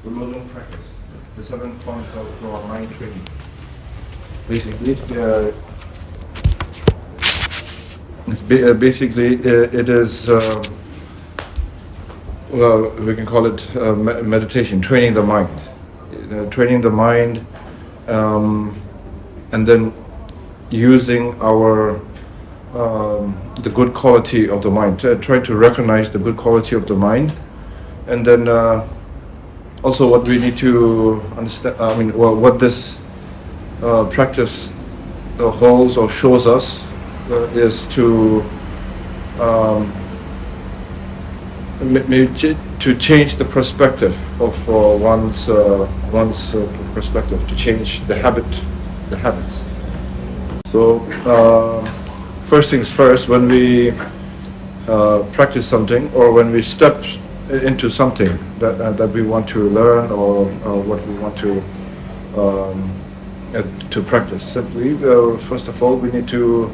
the Lojong practice, the 7 points of mind training. Basically, it is, well, we can call it meditation, training the mind. Training the mind, and then using our the good quality of the mind, trying to recognize the good quality of the mind, and then also what we need to understand, what this practice holds or shows us is to to change the perspective of one's perspective, to change the habits. So first things first, when we practice something, or when we step into something that we want to learn, or what we want to practice, simply first of all we need to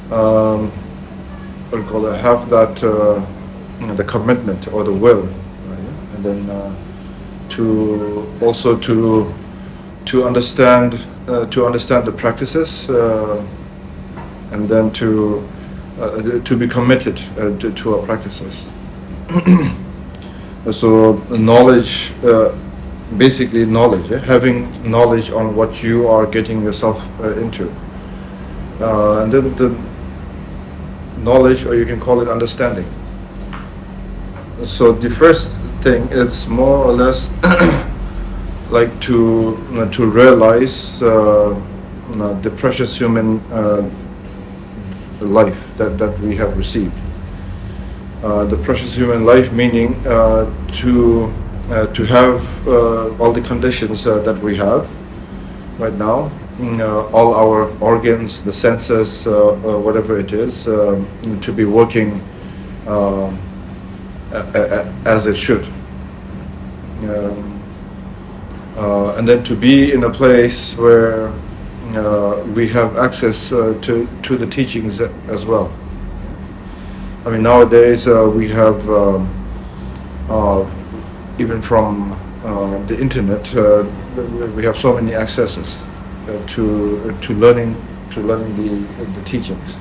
have that the commitment or the will, right? And then to also to understand the practices, and then to be committed to our practices. So knowledge, basically knowledge, having knowledge on what you are getting yourself into, and then the knowledge, or you can call it understanding. So the first thing is more or less like to realize the precious human life that we have received. The precious human life, meaning to have all the conditions that we have right now, all our organs, the senses, whatever it is, to be working as it should, and then to be in a place where we have access to the teachings as well. I mean, nowadays we have even from the internet, we have so many accesses to learning the teachings.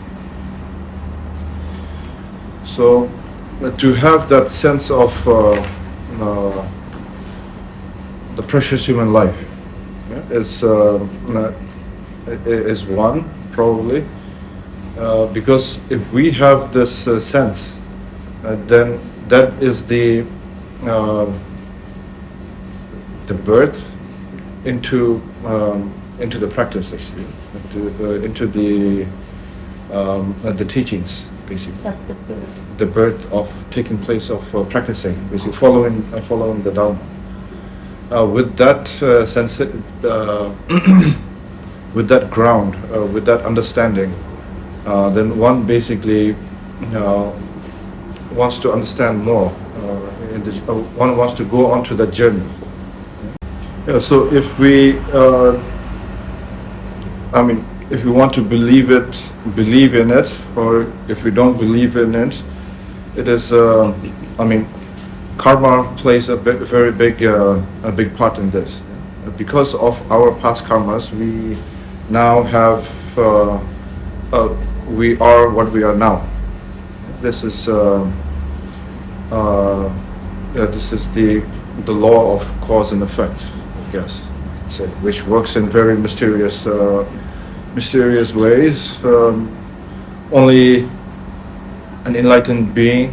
So to have that sense of the precious human life, is one, probably, because if we have this sense, then that is the birth into the practices, into the teachings, basically. The birth of taking place of practicing, basically following the Dharma. With that sense, with that ground, with that understanding, then one basically wants to understand more. One wants to go on to that journey. So if we, if we want to believe in it, or if we don't believe in it, it is, karma plays a very big part in this. Because of our past karmas, we now have, we are what we are now. This is the law of cause and effect, I guess, which works in very mysterious ways. Only an enlightened being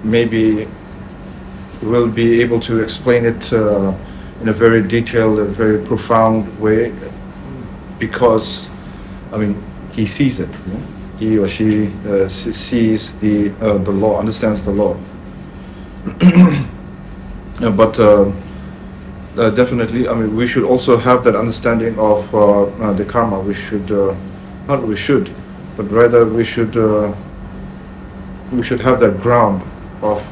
maybe will be able to explain it in a very detailed and very profound way, because he sees it. He or she sees the law, understands the law. But definitely, we should also have that understanding of the karma. We should, but rather we should have that ground of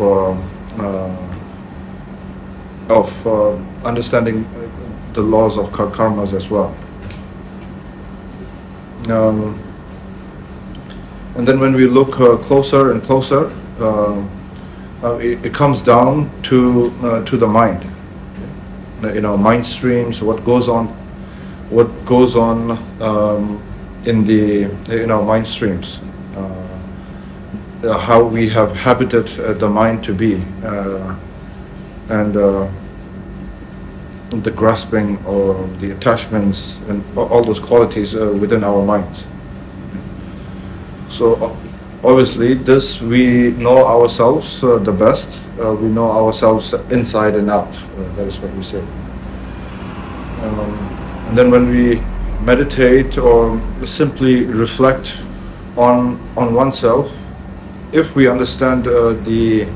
understanding the laws of karmas as well. And then when we look closer and closer, it comes down to the mind. Mind streams, what goes on in the mind streams, how we have habited the mind to be, and the grasping or the attachments and all those qualities within our minds. So obviously this we know ourselves the best. We know ourselves inside and out. That is what we say. And then when we meditate or simply reflect on oneself, if we understand the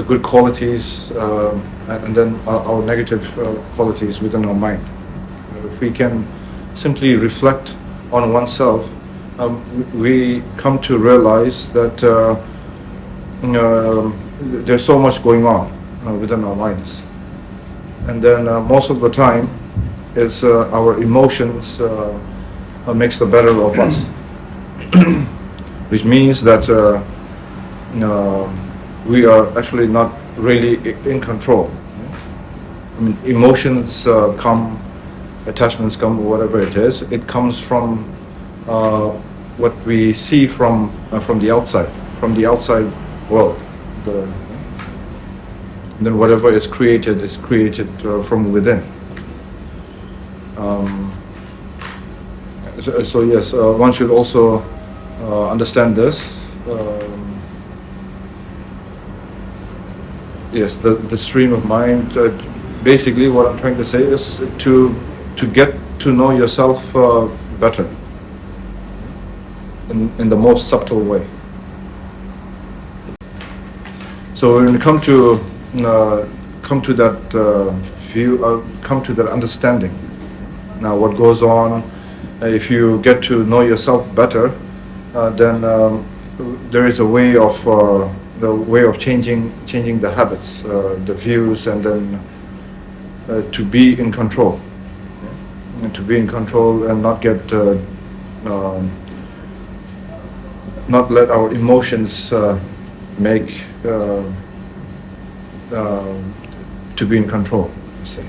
good qualities and then our negative qualities within our mind, if we can simply reflect on oneself, we come to realize that there's so much going on within our minds, and then most of the time is our emotions makes the better of us, which means that we are actually not really in control. I mean, emotions come, attachments come, whatever it is. It comes from what we see from the outside world. Then whatever is created from within. So yes, one should also understand this. Yes, the stream of mind. Basically, what I'm trying to say is to get to know yourself better in the most subtle way. So when you come to that view, come to that understanding. Now, what goes on? If you get to know yourself better, then there is a way of changing the habits, the views, and then to be in control, and to be in control and not get not let our emotions make to be in control, say.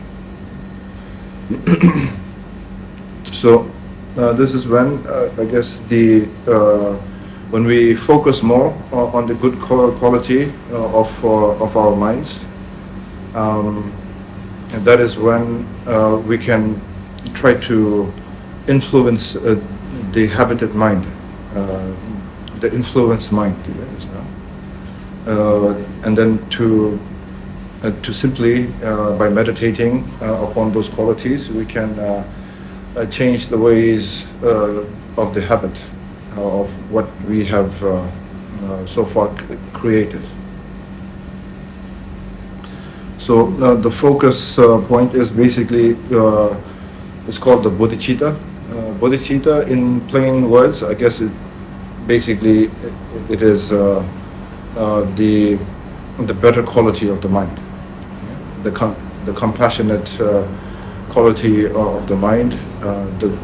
So this is when I guess when we focus more on the good quality of our minds, and that is when we can try to influence the habited mind, the influenced mind, and then to simply by meditating upon those qualities, we can change the ways of the habit of what we have so far created. So the focus point is basically it's called the bodhichitta. Bodhichitta, in plain words, I guess it is the better quality of the mind, the compassionate quality of the mind, the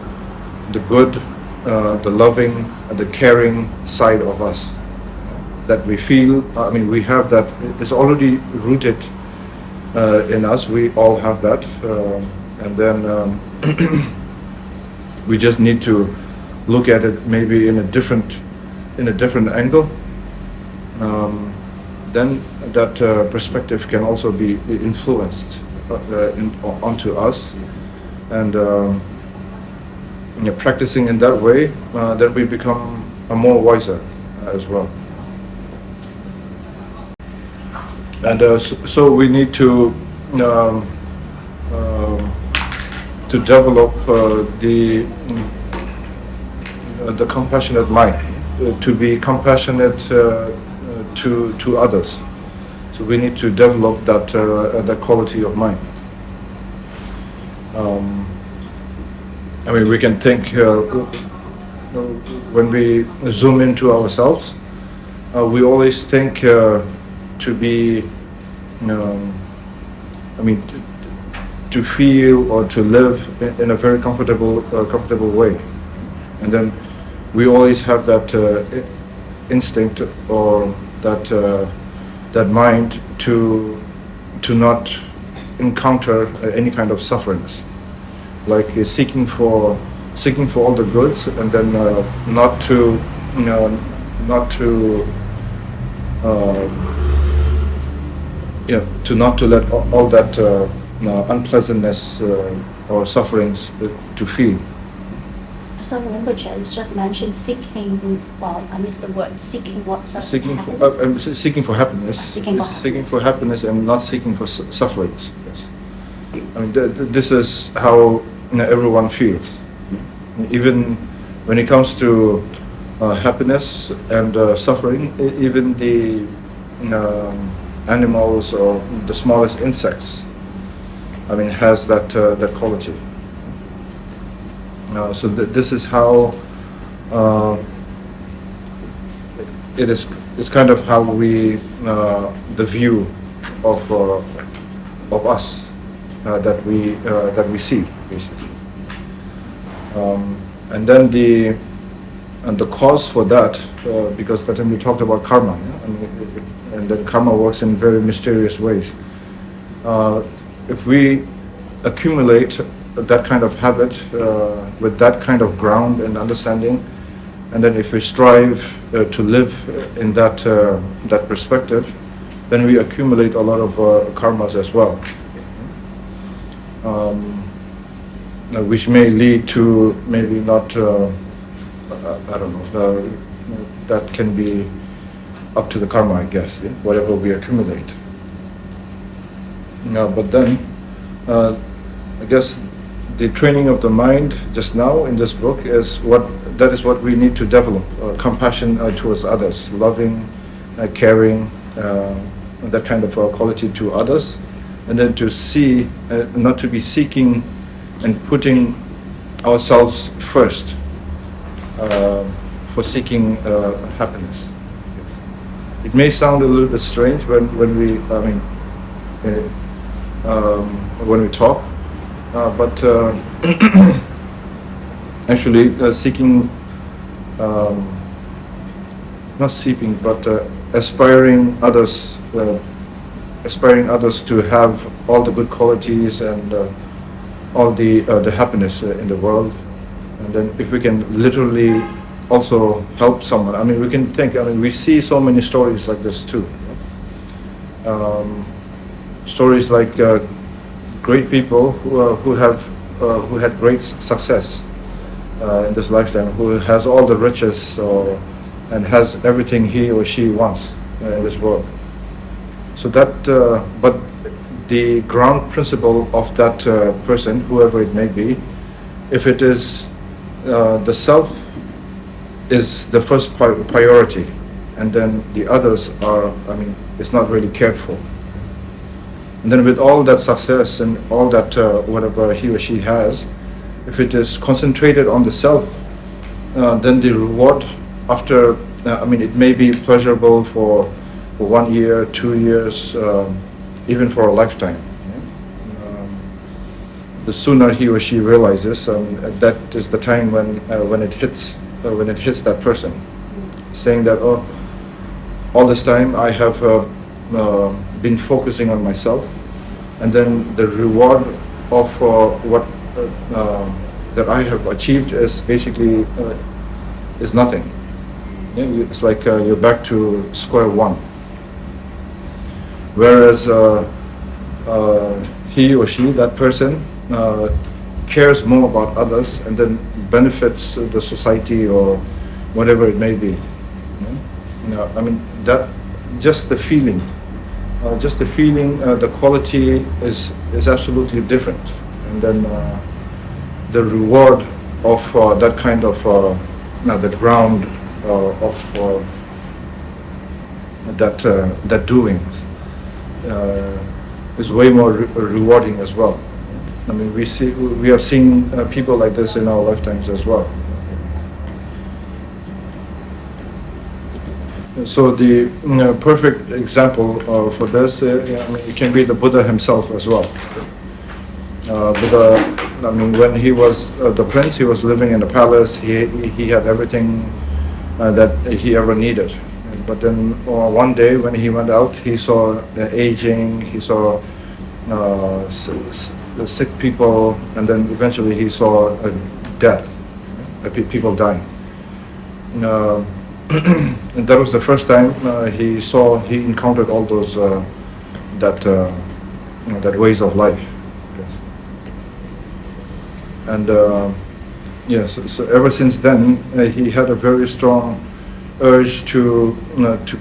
good, the loving, the caring side of us that we feel. I mean, we have that. It's already rooted in us. We all have that, and then we just need to look at it maybe in a different angle. Then that perspective can also be influenced onto us, and practicing in that way, then we become more wiser as well. And so we need to develop the compassionate mind, to be compassionate to others. So we need to develop that quality of mind. I mean, we can think when we zoom into ourselves, we always think to be, to feel or to live in a very comfortable way, and then we always have that instinct or that mind to not encounter any kind of sufferings, like seeking for all the goods, and then not to let all that unpleasantness or sufferings to feel. So Rinpoche is just mentioned seeking. Well, I missed the word. Seeking what? Seeking for happiness. Seeking for happiness and not seeking for sufferings. Yes. I mean, this is how everyone feels. Even when it comes to happiness and suffering, even the animals or the smallest insects, I mean, has that quality. So this is how it is. It's kind of how we the view of us that we see, basically. And then the cause for that, because that time we talked about karma, and then karma works in very mysterious ways. If we accumulate that kind of habit with that kind of ground and understanding, and then if we strive to live in that perspective, then we accumulate a lot of karmas as well, which may lead to maybe not, I don't know, that can be up to the karma, I guess, whatever we accumulate. But then, I guess the training of the mind just now in this book is what we need to develop: compassion towards others, loving, caring, that kind of quality to others, and then to see, not to be seeking and putting ourselves first for seeking happiness. It may sound a little bit strange when we talk, but actually seeking, not seeking, but aspiring others to have all the good qualities and all the happiness in the world. And then if we can literally also help someone, I mean, we can think, I mean, we see so many stories like this too. Stories like great people who had great success in this lifetime, who has all the riches and has everything he or she wants in this world. So that, but the ground principle of that person, whoever it may be, if it is the self is the first priority, and then the others are, I mean, it's not really cared for. And then with all that success and all that whatever he or she has, if it is concentrated on the self, then the reward after, I mean, it may be pleasurable for 1 year, 2 years, even for a lifetime. The sooner he or she realizes, that is the time when it hits that person, saying that, oh, all this time I have been focusing on myself, and then the reward of what that I have achieved is basically is nothing. It's like you're back to square one. Whereas he or she, that person, cares more about others and then benefits the society or whatever it may be. I mean, that just the feeling, the quality is absolutely different. And then the reward of that kind of the ground of that doings is way more rewarding as well. I mean, we have seen people like this in our lifetimes as well. So the perfect example for this, I mean, it can be the Buddha himself as well. Buddha, I mean, when he was the prince, he was living in a palace. He had everything that he ever needed. But then one day when he went out, he saw the aging, he saw the sick people, and then eventually he saw death, people dying. And that was the first time he encountered all those that ways of life. Yes. And yes, so ever since then he had a very strong urge to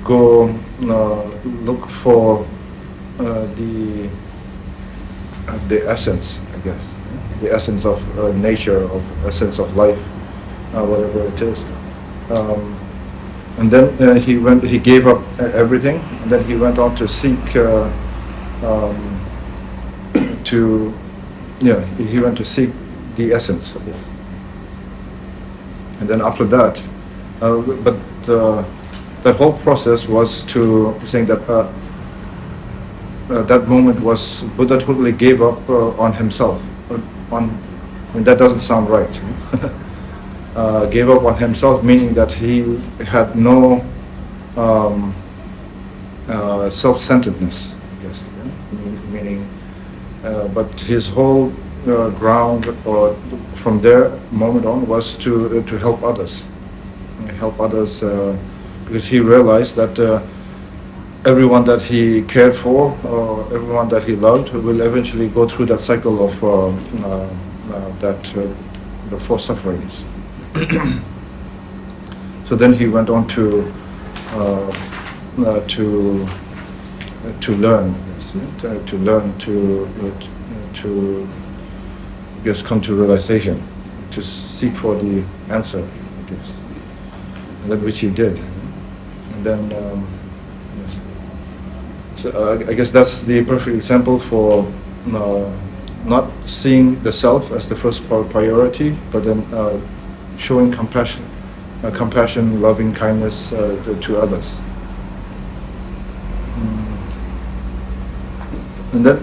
go look for the essence, I guess, the essence of nature, of essence of life, whatever it is. And then he gave up everything, and then he went on to seek he went to seek the essence of it. And then after that, that whole process was to saying that that moment was Buddha totally gave up on himself. I mean, that doesn't sound right. Gave up on himself, meaning that he had no self-centeredness, I guess. Meaning, but his whole ground, or from there moment on, was to help others. Because he realized that everyone that he cared for, or everyone that he loved, will eventually go through that cycle of the four sufferings. So then he went on to learn, to just come to realization, to seek for the answer, I guess. And then which he did. And then, yes. So I guess that's the perfect example for not seeing the self as the first priority, but then showing compassion, loving kindness to others. And then,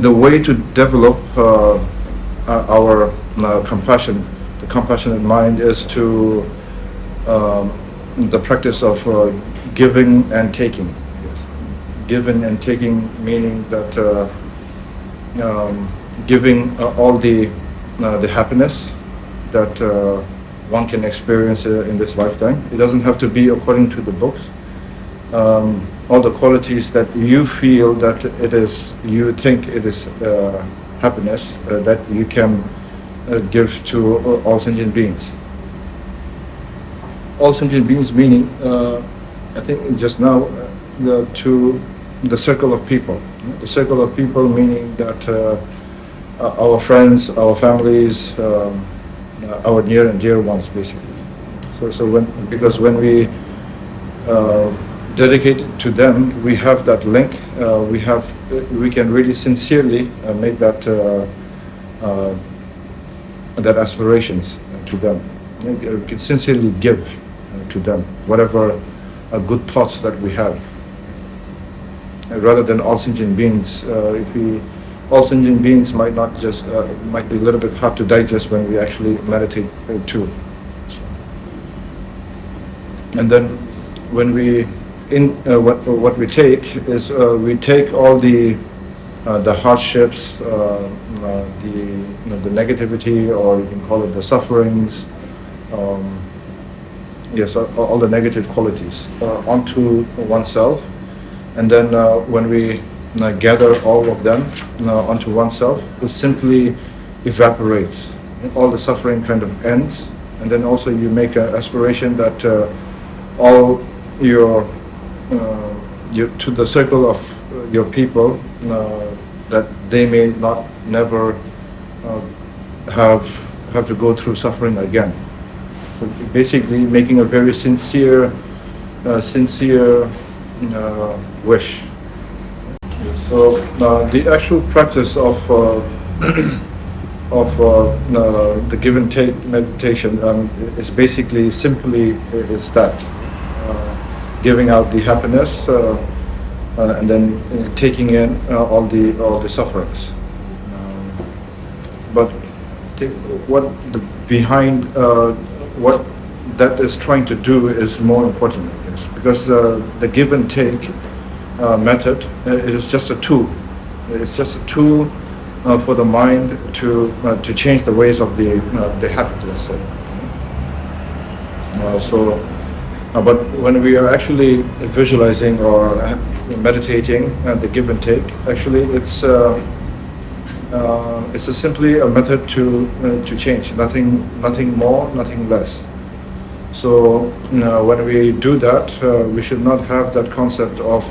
the way to develop our compassion, the compassionate mind, is to the practice of giving and taking. Yes. Giving and taking, meaning that giving all the happiness that one can experience in this lifetime. It doesn't have to be according to the books. All the qualities that you feel that you think it is happiness that you can give to all sentient beings. All sentient beings, meaning, I think just now, to the circle of people. The circle of people, meaning that our friends, our families, our near and dear ones, basically. So because when we dedicate it to them, we have that link. We can really sincerely make that aspirations to them. We can sincerely give to them whatever good thoughts that we have. Rather than all sentient beings, all sentient beings might not just might be a little bit hard to digest when we actually meditate too. And then when we what we take is we take all the hardships, the negativity, or you can call it the sufferings. Yes, all the negative qualities onto oneself, and then when we gather all of them onto oneself, it simply evaporates. All the suffering kind of ends, and then also you make an aspiration that all your to the circle of your people, that they may never have to go through suffering again. So basically, making a very sincere wish. So the actual practice of the give and take meditation is basically simply is that giving out the happiness, and then taking in all the sufferings. But behind what that is trying to do is more important, I guess, because the give and take method, it is just a tool. It's just a tool for the mind to change the ways of the habit, let's say. But when we are actually visualizing or meditating the give and take, actually it's simply a method to change, nothing more, nothing less. So when we do that, we should not have that concept of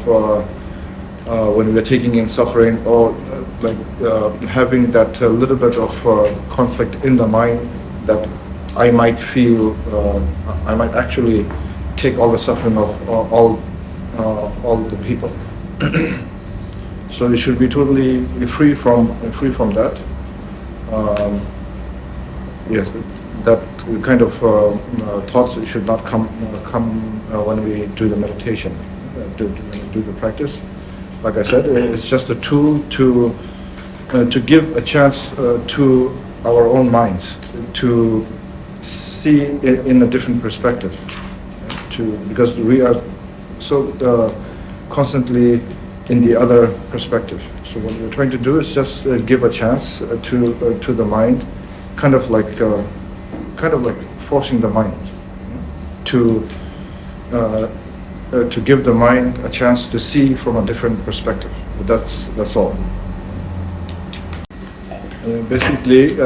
when we are taking in suffering or having that little bit of conflict in the mind that I might feel, I might actually take all the suffering of all the people. So it should be totally free from that. Yes, that kind of thoughts should not come when we do the meditation, do the practice. Like I said, it's just a tool to give a chance to our own minds to see it in a different perspective. Because we are so constantly in the other perspective. So what we're trying to do is just give a chance to the mind, kind of like forcing the mind to give the mind a chance to see from a different perspective. That's all. Basically,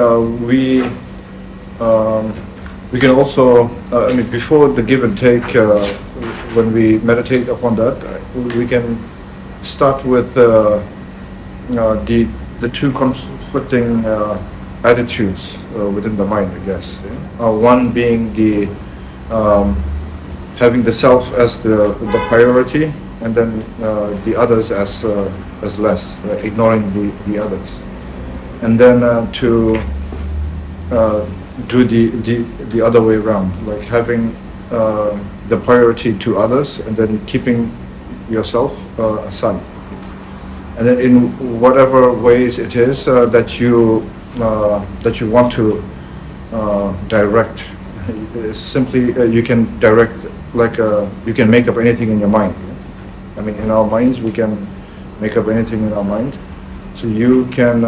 we can also, before the give and take, when we meditate upon that, we can start with the two conflicting attitudes within the mind, I guess. One being the having the self as the priority, and then the others as less, ignoring the others, and then to do the other way around, like having the priority to others and then keeping yourself aside. And then in whatever ways it is that you want to direct, simply you can direct you can make up anything in your mind. In our minds we can make up anything in our mind. So you can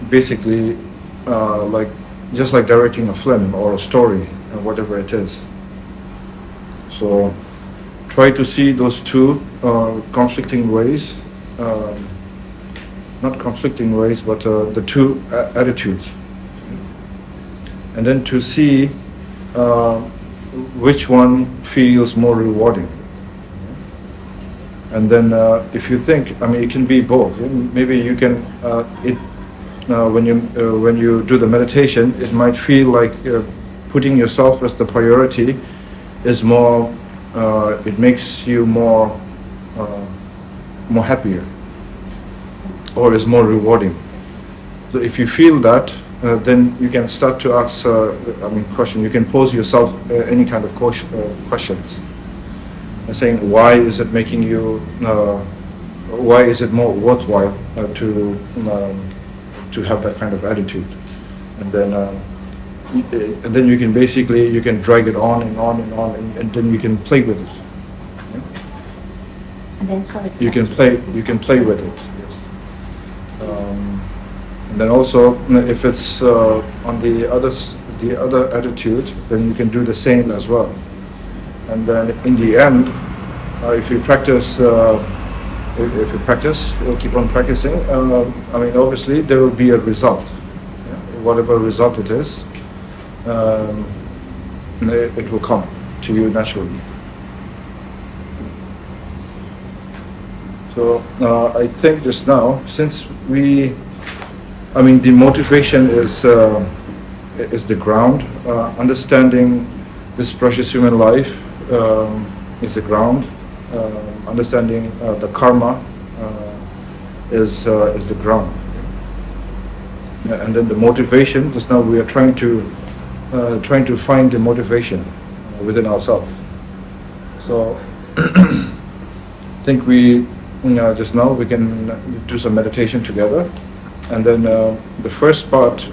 basically just like directing a film or a story, whatever it is. So try to see those two conflicting ways, not conflicting ways, but the two attitudes, and then to see which one feels more rewarding. And then if you think, it can be both. Maybe you can when you do the meditation, it might feel like putting yourself as the priority is more. It makes you more happier, or is more rewarding. So if you feel that, then you can start to ask question. You can pose yourself any kind of questions, saying, why is it making you? Why is it more worthwhile to have that kind of attitude? And then you can basically drag it on and on and on, and then you can play with it. Yeah? And then you can play with it. Yes. And then also, if it's on the other attitude, then you can do the same as well. And then in the end, if you practice, you'll keep on practicing. Obviously there will be a result. Yeah? Whatever result it is, it will come to you naturally. So I think just now, since the motivation is the ground. Understanding this precious human life is the ground. Understanding the karma is the ground. And then the motivation. Just now we are trying to find the motivation within ourselves. So I think we, just now we can do some meditation together, and then the first part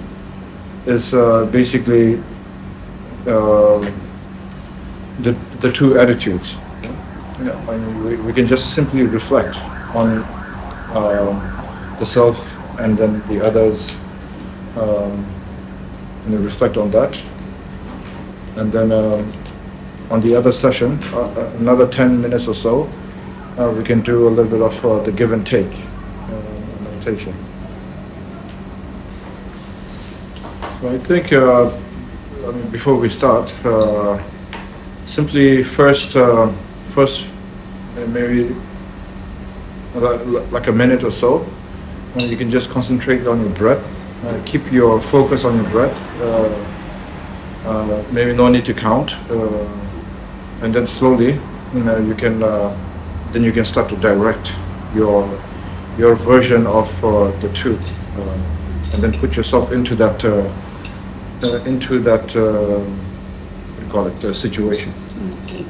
is basically the two attitudes. We can just simply reflect on the self and then the others, reflect on that, and then on the other session, another 10 minutes or so, we can do a little bit of the give and take meditation. So I think before we start, simply first maybe like a minute or so, you can just concentrate on your breath. Keep your focus on your breath. Maybe no need to count, and then slowly, you can then you can start to direct your version of the truth, and then put yourself into that what do you call it, situation. Okay.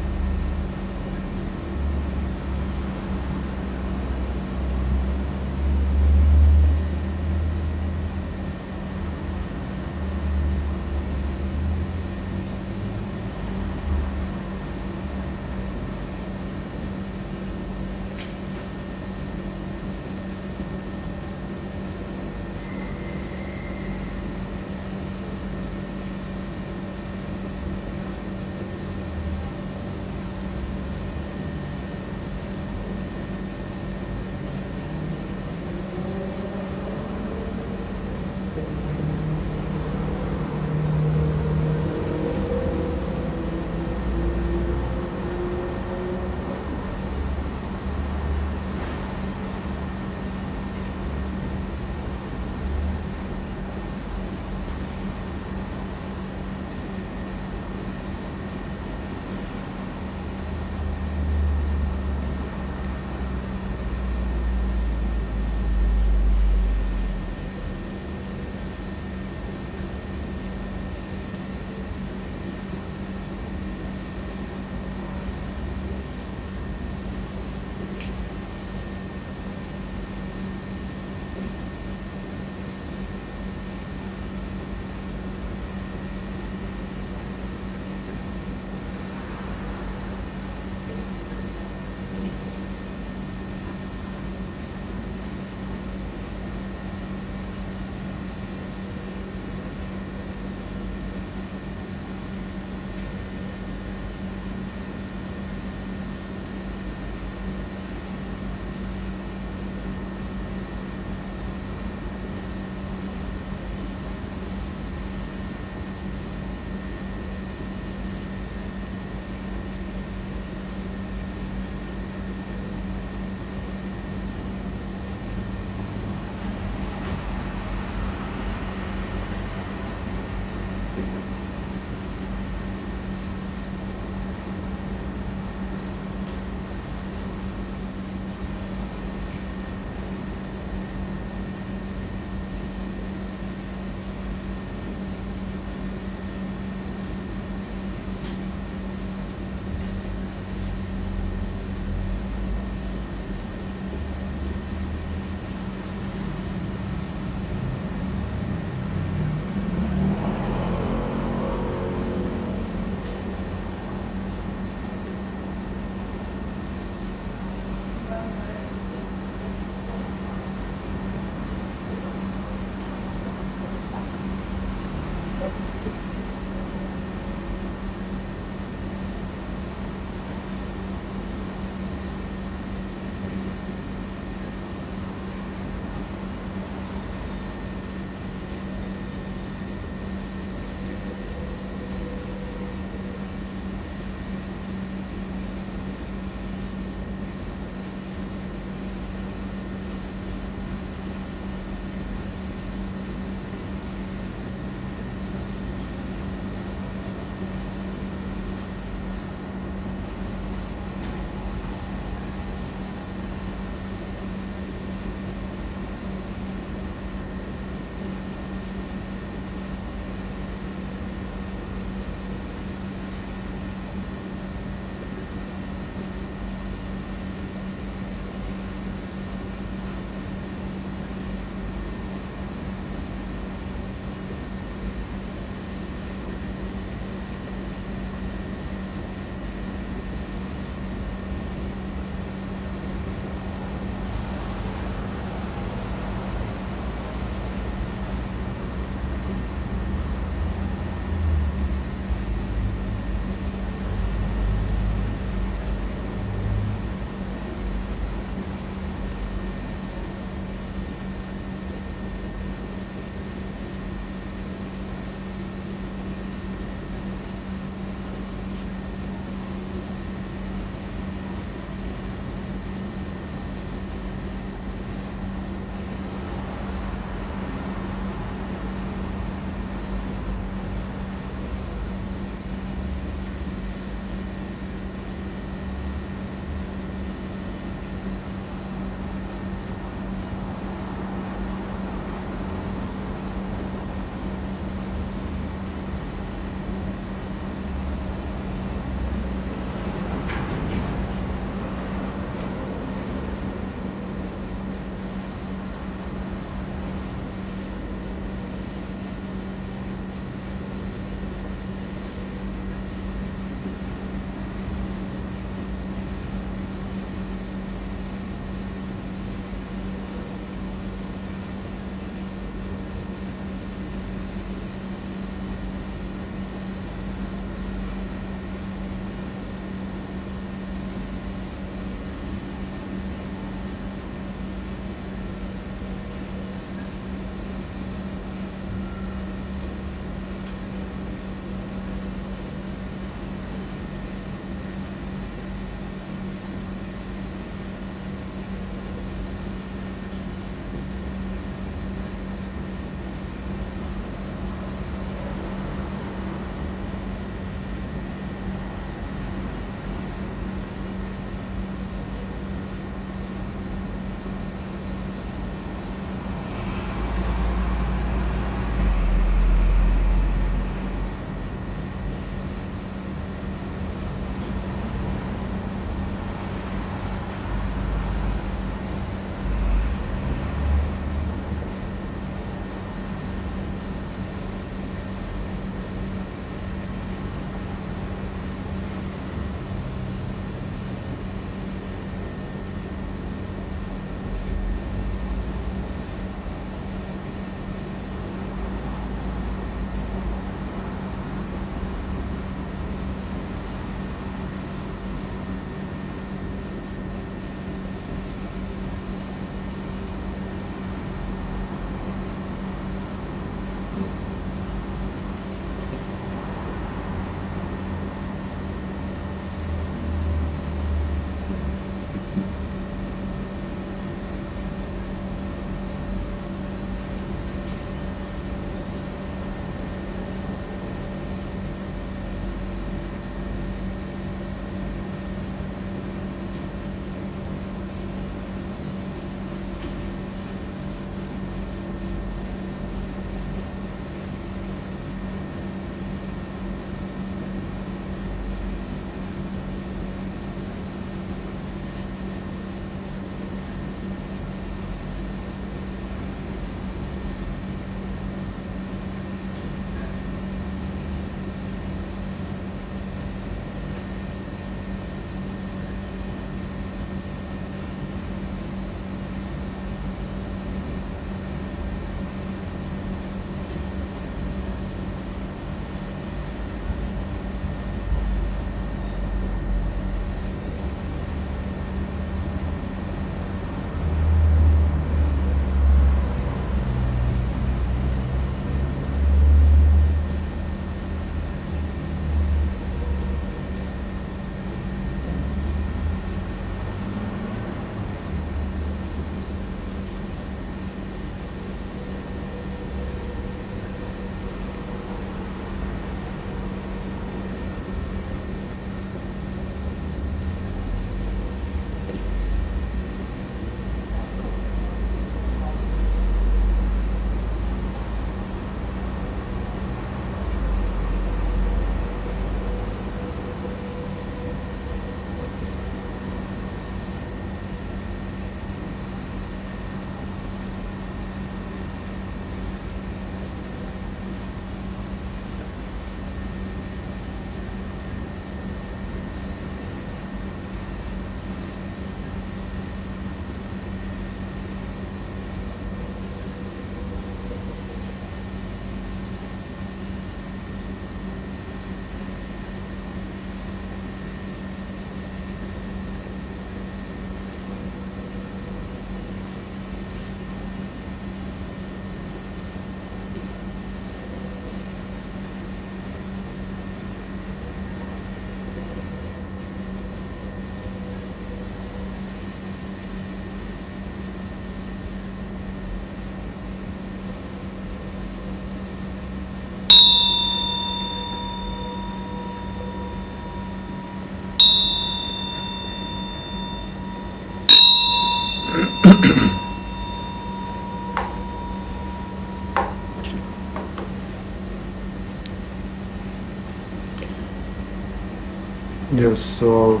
Yes, so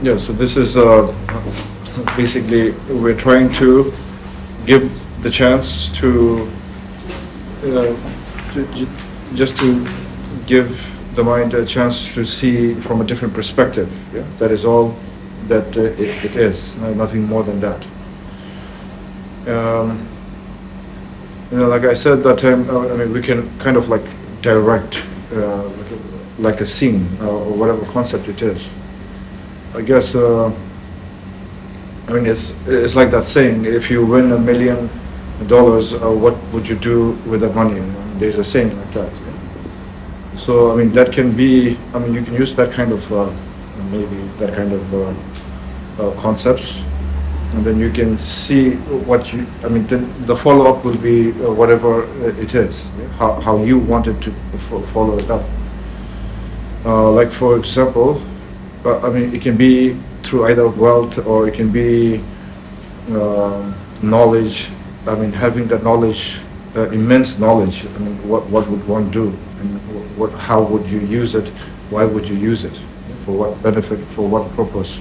yeah, so this is basically we're trying to give the chance to just to give the mind a chance to see from a different perspective. Yeah, that is all that it is. Nothing more than that. Like I said that time, I mean, we can kind of like direct, like a scene or whatever concept it is. I guess, I mean, it's like that saying, if you win $1 million, what would you do with that money? There's a saying like that. Yeah? So, I mean, that can be, I mean, you can use that kind of, maybe that kind of concepts. And then you can see what you, I mean, then the follow-up will be whatever it is, yeah? how you wanted to follow it up. Like for example, I mean, it can be through either wealth or it can be knowledge. I mean, having that knowledge, immense knowledge. I mean, what would one do, and how would you use it? Why would you use it? For what benefit? For what purpose?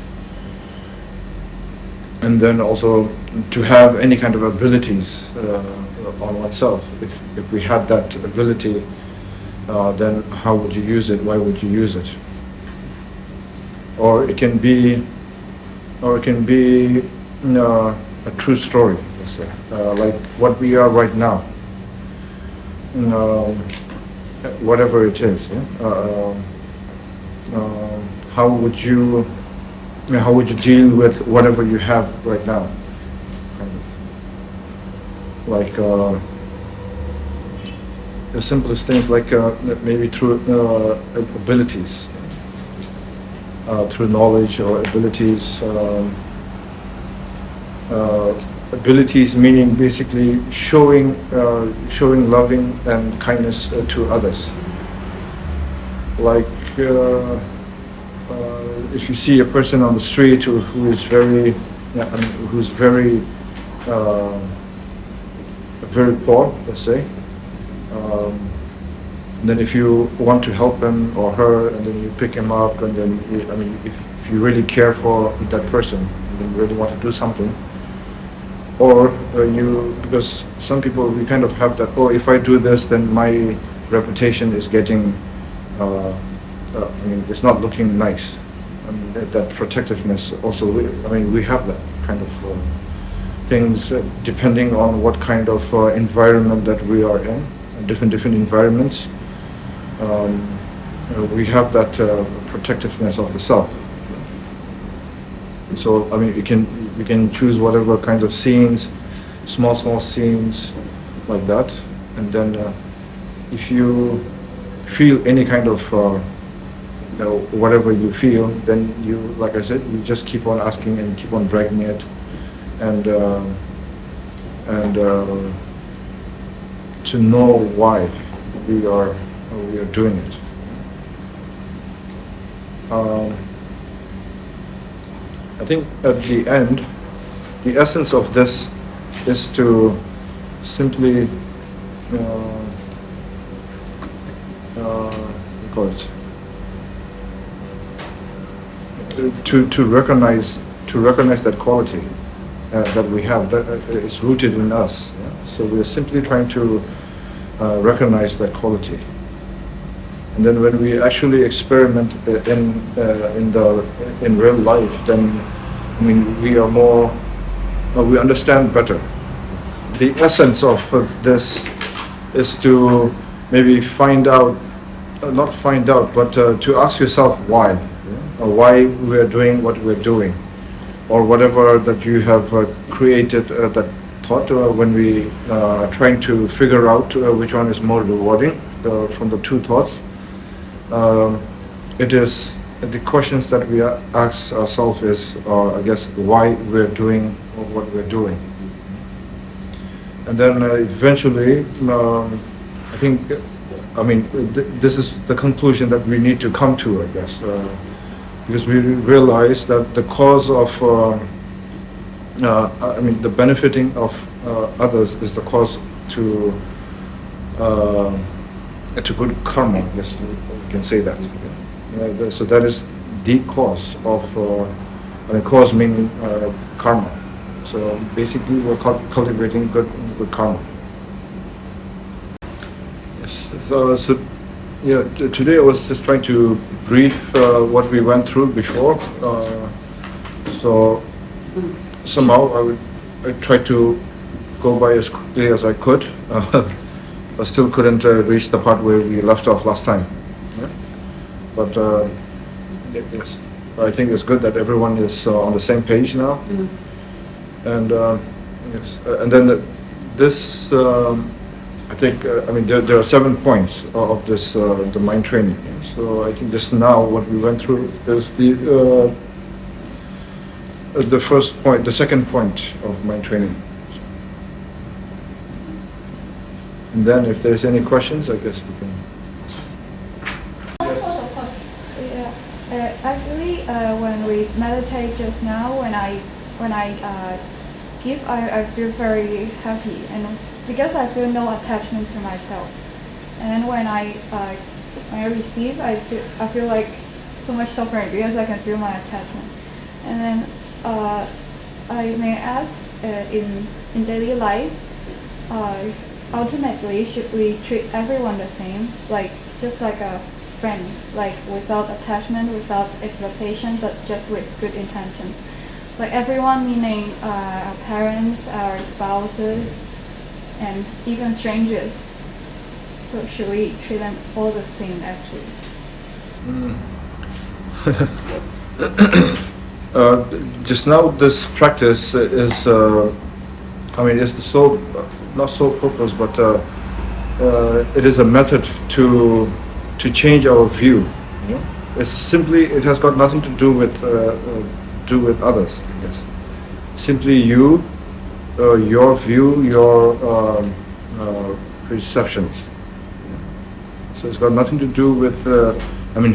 And then also to have any kind of abilities on oneself. If we had that ability, then how would you use it? Why would you use it? Or it can be a true story, let's say, like what we are right now. Whatever it is. Yeah? How would you deal with whatever you have right now? Kind of. Like the simplest things, like maybe through abilities, through knowledge or abilities. Abilities meaning basically showing loving and kindness to others. Like. If you see a person on the street who is very, who's very poor, let's say, then if you want to help him or her, and then you pick him up, and then if you really care for that person, and then you really want to do something, or because some people, we kind of have that, if I do this, then my reputation is getting, it's not looking nice. That protectiveness also, we have that kind of things depending on what kind of environment that we are in, different environments. We have that protectiveness of the self. So we can choose whatever kinds of scenes, small scenes like that, and then if you feel any kind of whatever you feel, then you, like I said, you just keep on asking and keep on dragging it, and to know why we are doing it. I think at the end, the essence of this is to simply to recognize that quality that we have, that is rooted in us. Yeah? So we are simply trying to recognize that quality, and then when we actually experiment in real life, then we are more, we understand better. The essence of this is to maybe not find out, but to ask yourself why. Or why we are doing what we're doing, or whatever that you have created that thought when we are trying to figure out which one is more rewarding from the two thoughts. It is the questions that we ask ourselves is, I guess, why we're doing what we're doing. And then eventually, I think, this is the conclusion that we need to come to, I guess. because we realize that the cause of, the benefiting of others is the cause to good karma. Yes, we can say that. So that is the cause of, cause meaning karma. So basically, we're cultivating good karma. Yes. So yeah. Today I was just trying to brief what we went through before. So somehow I tried to go by as quickly as I could. I still couldn't reach the part where we left off last time. Yeah? But yes, I think it's good that everyone is on the same page now. Mm-hmm. And yes, and then this, I think, there are 7 points of this, the mind training. So I think just now what we went through is the first point, the second point of mind training. And then if there's any questions, I guess we can. Of course. Yeah. Actually, when we meditate just now, when I give, I feel very happy, and because I feel no attachment to myself. And when I receive, I feel like so much suffering because I can feel my attachment. And then I may ask, in daily life, ultimately, should we treat everyone the same, just like a friend, without attachment, without expectation, but just with good intentions? Like everyone, meaning our parents, our spouses, and even strangers. So should we treat them all the same, actually? Just now, this practice is, it's so not sole purpose, but it is a method to change our view. You know? It's simply, it has got nothing to do with others. Yes, simply you, your view, your perceptions. So it's got nothing to do with.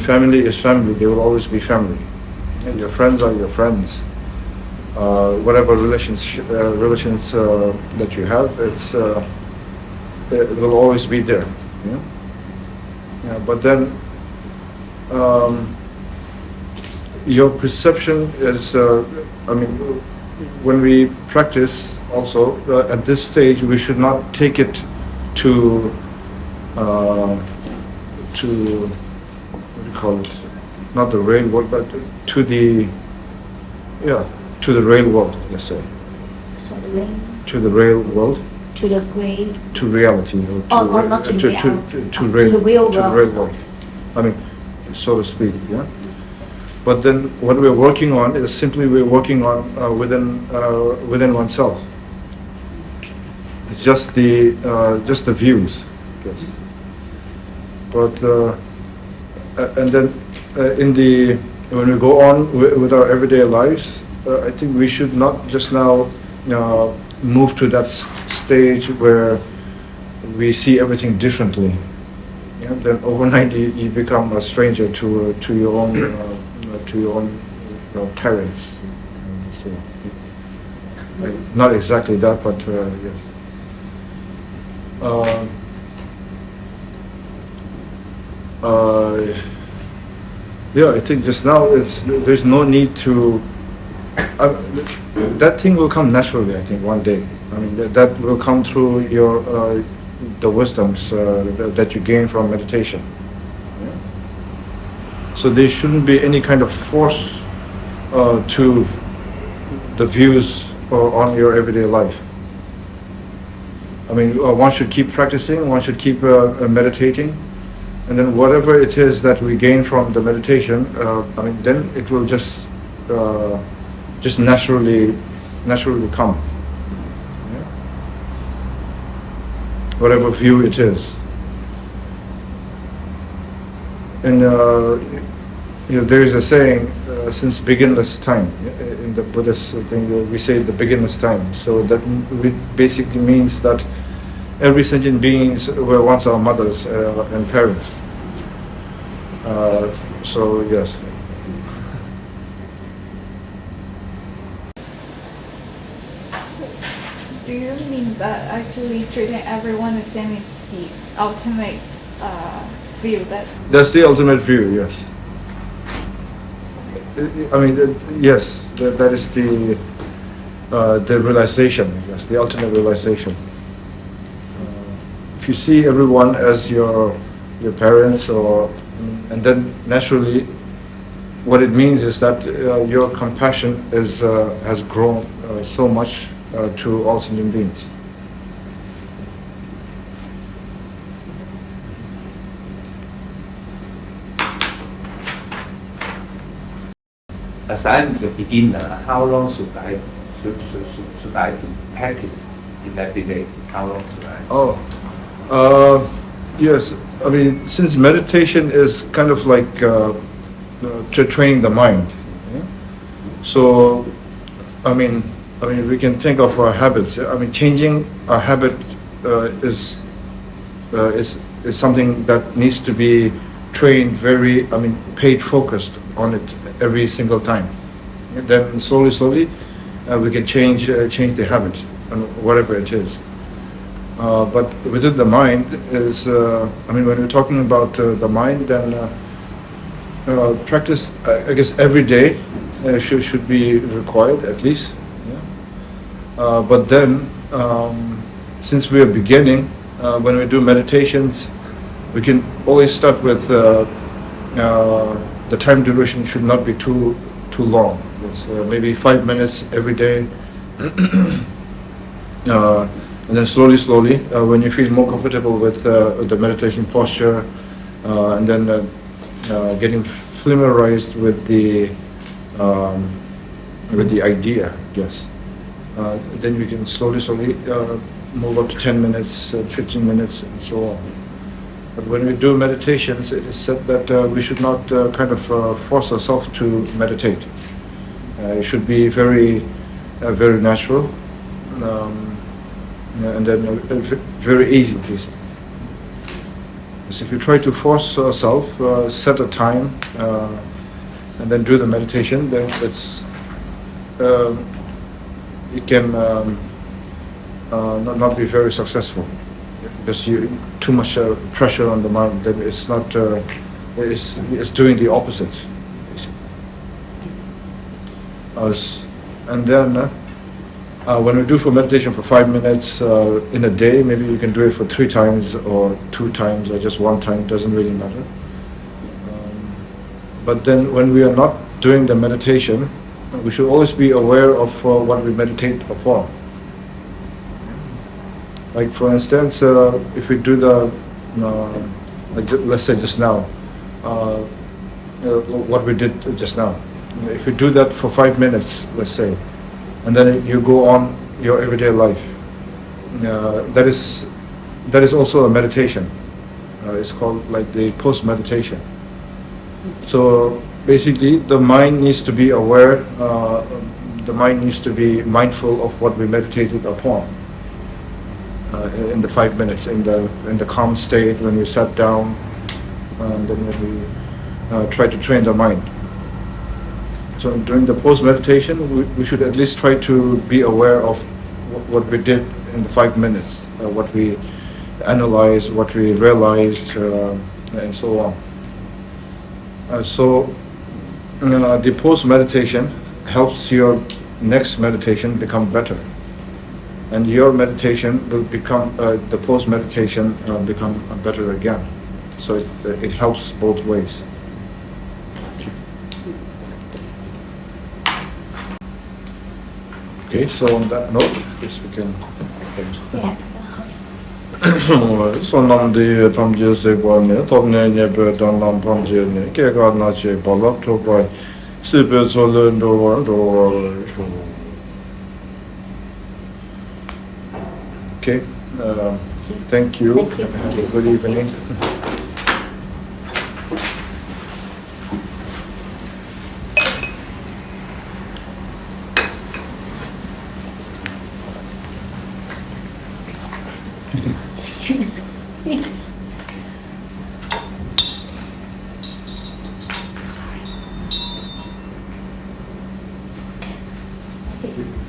Family is family. They will always be family. And your friends are your friends. Whatever relations that you have, it will always be there. Yeah? Yeah, but then your perception is. When we practice, also at this stage, we should not take it to what do you call it? Not the real world, but to the real world, let's say. So the rain. To the real world. To the way. To reality, or not to reality. To the real world. world. So to speak, yeah. But then, what we're working on is simply we're working on within oneself. It's just the views, I guess. But and then when we go on with our everyday lives, I think we should not just now move to that stage where we see everything differently. Yeah? Then overnight you become a stranger to your own parents. So, not exactly that, but yes. I think just now there's no need to. That thing will come naturally. I think one day. That will come through your the wisdoms that you gain from meditation. Yeah? So there shouldn't be any kind of force to the views on your everyday life. One should keep practicing. One should keep meditating. And then whatever it is that we gain from the meditation, then it will just naturally come. Yeah? Whatever view it is. And there is a saying, since beginner's time, in the Buddhist thing, we say the beginner's time. So that basically means that every sentient beings were once our mothers and parents. So yes. Do you mean that actually treating everyone the same is the ultimate view that? That's the ultimate view, yes. I mean, yes, that is the realization, yes, the ultimate realization. If you see everyone as your parents, and then naturally, what it means is that your compassion has grown so much to all sentient beings. Aside the beginner, how long should I practice in every day? How long should I? Yes. I mean, since meditation is kind of like to train the mind, yeah? So I mean, we can think of our habits. I mean, changing a habit is something that needs to be trained paid focused on it every single time. And then slowly, we can change the habit, whatever it is. But within the mind is, when we're talking about the mind, then practice, I guess, every day should be required at least. Yeah? But then, since we are beginning, when we do meditations, we can always start with the time duration should not be too long. It's maybe 5 minutes every day. And then slowly, when you feel more comfortable with the meditation posture, and then getting familiarized with the idea, yes, then you can slowly move up to 10 minutes, 15 minutes, and so on. But when we do meditations, it is said that we should not force ourselves to meditate. It should be very natural. And then very easy, please. So if you try to force yourself, set a time, and then do the meditation, then it can not be very successful, because too much pressure on the mind. Then it's not. It's doing the opposite. And then. When we do for meditation for 5 minutes in a day, maybe you can do it for 3 times or 2 times or just 1 time, doesn't really matter. But then when we are not doing the meditation, we should always be aware of what we meditate upon. Like for instance, if we do let's say just now, what we did just now. If we do that for 5 minutes, let's say, and then you go on your everyday life. That is also a meditation. It's called like the post-meditation. So basically, the mind needs to be aware. The mind needs to be mindful of what we meditated upon in the 5 minutes, in the calm state when we sat down, and then when we try to train the mind. So during the post-meditation, we should at least try to be aware of what we did in the 5 minutes, what we analyzed, what we realized, and so on. So the post-meditation helps your next meditation become better. And your meditation will become, the post-meditation become better again. So it helps both ways. Okay, so on that note, I guess we can end. Yeah. So nam de tamje se ne tomne ne be don nam tamje ne ke ga na che balap to by sibe so le do Okay, thank you. Thank you. Good evening. Sorry. Okay.